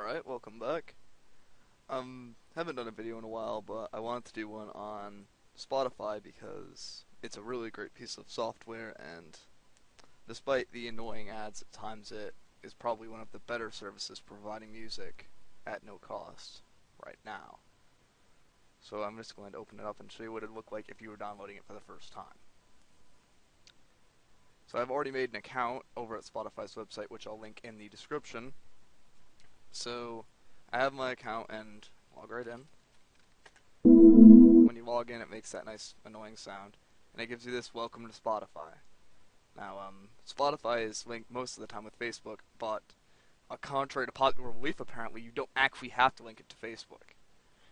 Alright, welcome back. Haven't done a video in a while, but I wanted to do one on Spotify because it's a really great piece of software, and despite the annoying ads at times, it is probably one of the better services providing music at no cost right now. So I'm just going to open it up and show you what it'd look like if you were downloading it for the first time. So I've already made an account over at Spotify's website, which I'll link in the description. So I have my account and log right in. When you log in, it makes that nice annoying sound, and it gives you this welcome to Spotify. Now, Spotify is linked most of the time with Facebook, but contrary to popular belief, apparently, you don't actually have to link it to Facebook.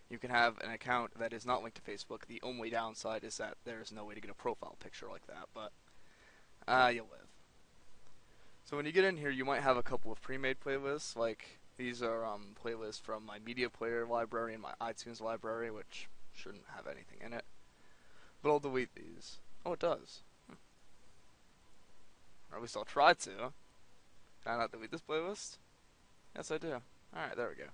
You can have an account that is not linked to Facebook. The only downside is that there's no way to get a profile picture like that, but you'll live. So when you get in here, you might have a couple of pre-made playlists, like these are playlists from my media player library and my iTunes library, which shouldn't have anything in it. But I'll delete these. Oh, it does. Or at least I'll try to. Can I not delete this playlist? Yes, I do. Alright, there we go.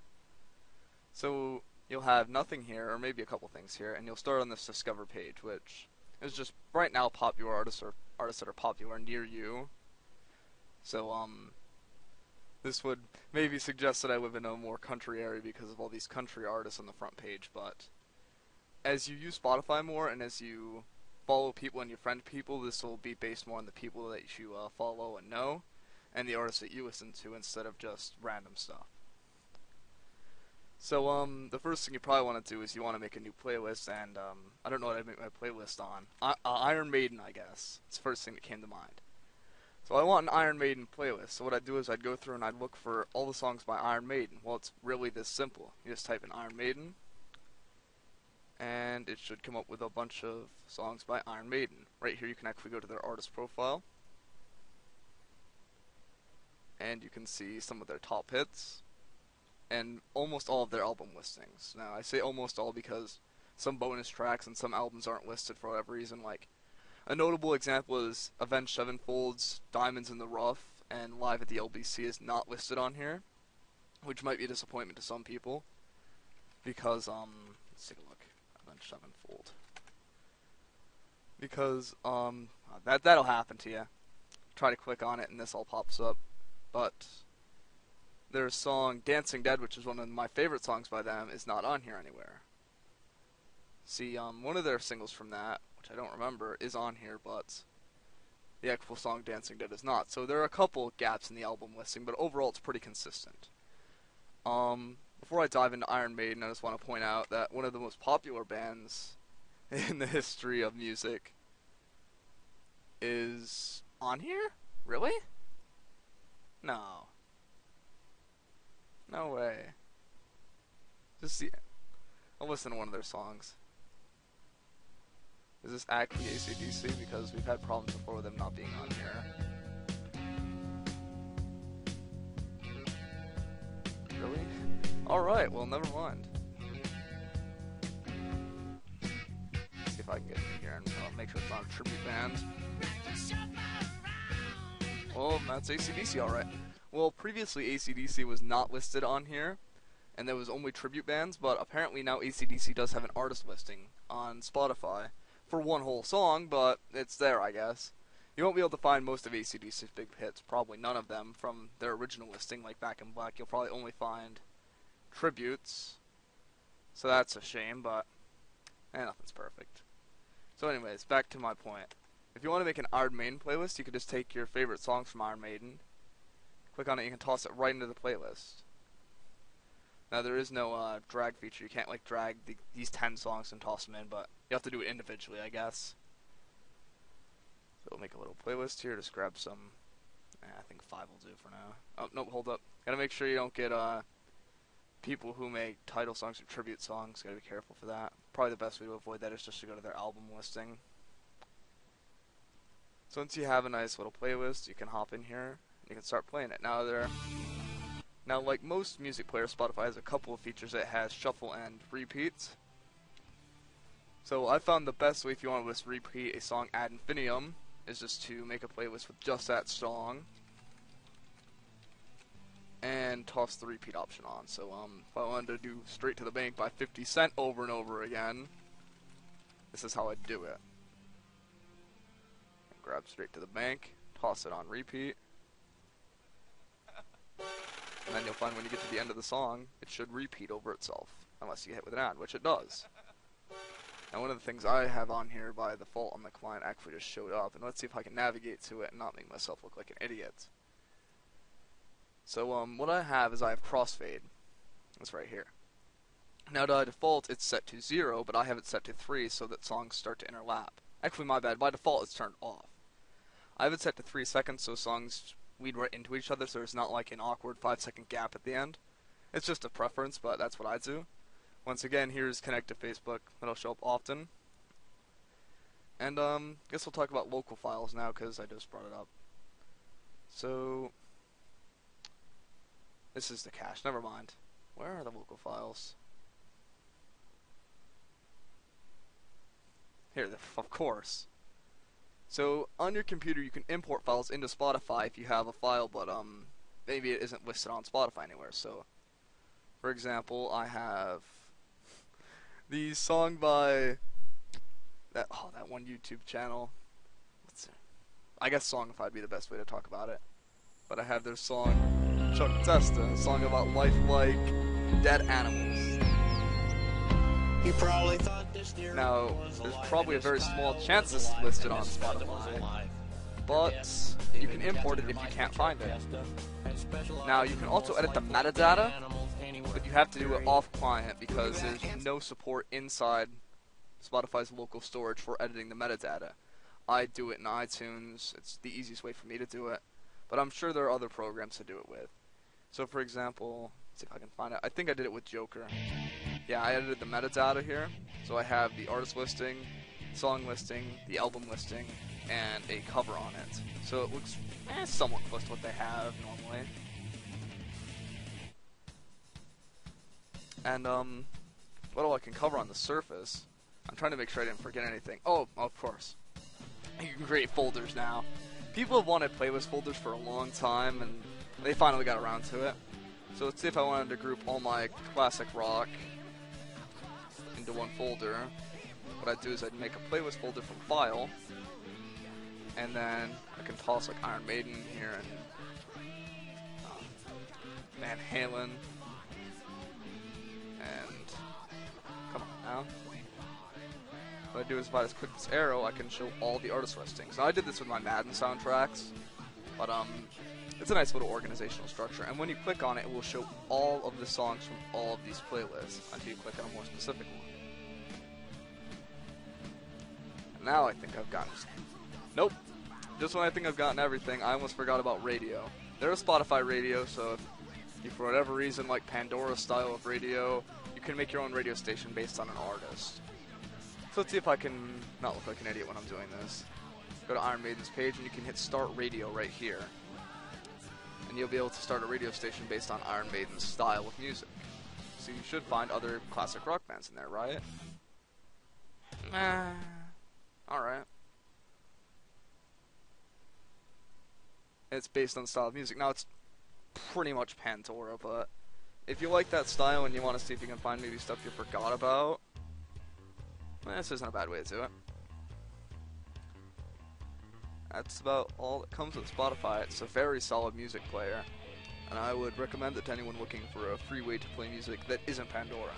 So you'll have nothing here, or maybe a couple things here, and you'll start on this Discover page, which is just right now popular artists or artists that are popular near you. So, this would maybe suggest that I live in a more country area because of all these country artists on the front page, but as you use Spotify more and as you follow people and you friend people, this will be based more on the people that you follow and know, and the artists that you listen to instead of just random stuff. So, the first thing you probably want to do is you want to make a new playlist, and I don't know what I'd make my playlist on. Iron Maiden, I guess. It's the first thing that came to mind. So I want an Iron Maiden playlist. So what I'd do is I'd go through and I'd look for all the songs by Iron Maiden. Well, it's really this simple. You just type in Iron Maiden, and it should come up with a bunch of songs by Iron Maiden. Right here you can actually go to their artist profile, and you can see some of their top hits, and almost all of their album listings. Now, I say almost all because some bonus tracks and some albums aren't listed for whatever reason, like a notable example is Avenged Sevenfold's Diamonds in the Rough and Live at the LBC is not listed on here, which might be a disappointment to some people, because, let's take a look, Avenged Sevenfold, because, that'll happen to you. Try to click on it and this all pops up, but their song Dancing Dead, which is one of my favorite songs by them, is not on here anywhere. See, one of their singles from that, which I don't remember, is on here, but the actual song Dancing Dead is not. So there are a couple gaps in the album listing, but overall it's pretty consistent. Before I dive into Iron Maiden, I just want to point out that one of the most popular bands in the history of music is on here? Really? No. No way. Just see. I'll listen to one of their songs. Is this actually AC/DC? Because we've had problems before with them not being on here. Really? Alright, well, never mind. See if I can get in here and make sure it's not a tribute band. Well, that's AC/DC, alright. Well, previously AC/DC was not listed on here, and there was only tribute bands, but apparently now AC/DC does have an artist listing on Spotify for one whole song, but it's there, I guess. You won't be able to find most of AC/DC's big hits, probably none of them from their original listing, like Back in Black. You'll probably only find tributes, so that's a shame, but nothing's perfect. So anyways, back to my point. If you want to make an Iron Maiden playlist, you can just take your favorite songs from Iron Maiden, click on it, you can toss it right into the playlist. Now, there is no drag feature. You can't, like, drag these 10 songs and toss them in, but you have to do it individually, I guess. So we'll make a little playlist here. Just grab some. I think 5 will do for now. Oh, no, hold up. Gotta make sure you don't get people who make title songs or tribute songs. Gotta be careful for that. Probably the best way to avoid that is just to go to their album listing. So once you have a nice little playlist, you can hop in here and you can start playing it. Now, like most music players, Spotify has a couple of features. It has shuffle and repeats. So I found the best way if you want to just repeat a song ad infinitum is just to make a playlist with just that song. and toss the repeat option on. So if I wanted to do Straight to the Bank by 50 Cent over and over again, this is how I'd do it. Grab Straight to the Bank, toss it on repeat, and then you'll find when you get to the end of the song, it should repeat over itself, unless you get hit with an ad, which it does. Now one of the things I have on here by default on the client actually just showed up, and let's see if I can navigate to it and not make myself look like an idiot. So what I have is I have crossfade. That's right here. Now by default it's set to 0, but I have it set to 3 so that songs start to interlap. Actually my bad, by default it's turned off. I have it set to 3 seconds so songs lead right into each other so there's not like an awkward 5-second gap at the end. It's just a preference, but that's what I do. Once again, here's Connect to Facebook. That'll show up often. And guess we'll talk about local files now because I just brought it up. So this is the cache. Never mind. Where are the local files? Here, of course. So on your computer, you can import files into Spotify if you have a file, but maybe it isn't listed on Spotify anywhere. So, for example, I have the song by that one YouTube channel. I guess Songify would be the best way to talk about it. But I have their song Chuck Testa, a song about life like dead animals. You probably thought this deer Now, was there's alive probably a and very his small son chance was this is alive listed and on his friend was Spotify, alive. but you can import it if you can't find it. Now, you can also edit the metadata, but you have to do it off client because there's no support inside Spotify's local storage for editing the metadata. I do it in iTunes. It's the easiest way for me to do it, but I'm sure there are other programs to do it with. So, for example, let's see if I can find it. I think I did it with Joker. Yeah, I edited the metadata here, so I have the artist listing, song listing, the album listing, and a cover on it. So it looks somewhat close to what they have normally. And what all I can cover on the surface, I'm trying to make sure I didn't forget anything. Oh, of course. You can create folders now. People have wanted playlist folders for a long time, and they finally got around to it. So let's see if I wanted to group all my classic rock into one folder. What I'd do is I'd make a playlist folder from File, and then I can toss like Iron Maiden here and Van Halen, and come on now. What I do is if I just click this arrow, I can show all the artist listings. Now I did this with my Madden soundtracks, but it's a nice little organizational structure. And when you click on it, it will show all of the songs from all of these playlists until you click on a more specific one. And now I think I've gotten. Nope. Just when I think I've gotten everything, I almost forgot about radio. There's Spotify radio, so if you for whatever reason like Pandora style of radio, you can make your own radio station based on an artist. So let's see if I can not look like an idiot when I'm doing this. Go to Iron Maiden's page and you can hit Start Radio right here. And you'll be able to start a radio station based on Iron Maiden's style of music. So you should find other classic rock bands in there, right? Alright. It's based on the style of music. Now it's pretty much Pandora, but if you like that style and you want to see if you can find maybe stuff you forgot about, this isn't a bad way to do it. That's about all that comes with Spotify. It's a very solid music player, and I would recommend it to anyone looking for a free way to play music that isn't Pandora.